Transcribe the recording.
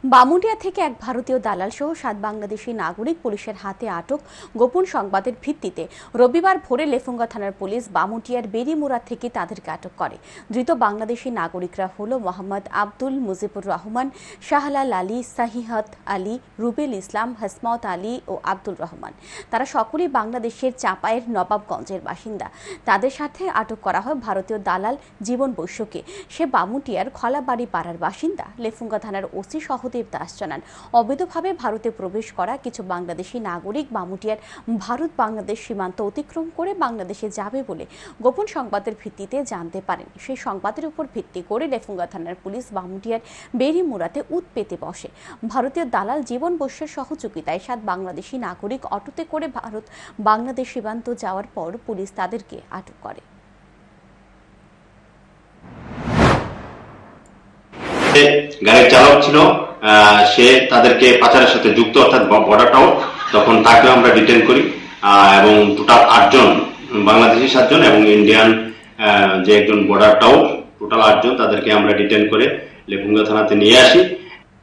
বামুডিয়া থেকে এক ভারতীয় দালাল সহ 7 বাংলাদেশি নাগরিক পুলিশের হাতে আটক। গোপন সংবাদের ভিত্তিতে রবিবার ভোরে লেফুঙ্গা থানার পুলিশ বামুডিয়ার বেরিমুরা থেকে তাদেরকে আটক করে। ধৃত বাংলাদেশি নাগরিকরা হলো মোহাম্মদ আব্দুল মুজিবুর রহমান, শাহলাল আলী, সাহিহাত আলী, রুবেল ইসলাম, হাসমত আলী ও আব্দুল রহমান। তারা সকলেই বাংলাদেশের চাঁপাইয়ের নবাবগঞ্জের বাসিন্দা। তাদের সাথে আটক করা হয় ভারতীয় দালাল জীবন বৈশ্যকে। সে বামুডিয়ার খলাবাড়ি পাড়ার বাসিন্দা। লেফুঙ্গা থানার ওসি সহদেব দাস জানান, অবৈধভাবে ভারতে প্রবেশ করা কিছু বাংলাদেশি নাগরিক বামুডিয়ার ভারত বাংলাদেশ সীমান্ত অতিক্রম করে বাংলাদেশে যাবে বলে গোপন সংবাদের ভিত্তিতে জানতে পারেন। সেই সংবাদের উপর ভিত্তি করে লেফুঙ্গা থানার পুলিশ বামুডিয়ার বেরিমুরাতে উৎপেতে বসে। ভারতীয় দালাল জীবন বৈশ্যের সহযোগিতায় 7 বাংলাদেশি নাগরিক অটোতে করে ভারত বাংলাদেশ সীমান্ত যাওয়ার পর পুলিশ তাদেরকে আটক করে। গাড়ির চালক ছিল, সে তাদেরকে পাচারের সাথে যুক্ত, অর্থাৎ বর্ডার টাউন। তখন তাকে আমরা ডিটেন করি এবং টোটাল 8 জন, বাংলাদেশি 7 জন এবং ইন্ডিয়ান যে একজন বর্ডার টাউন, টোটাল 8 জন, তাদেরকে আমরা ডিটেন করে লেফুঙ্গা থানাতে নিয়ে আসি।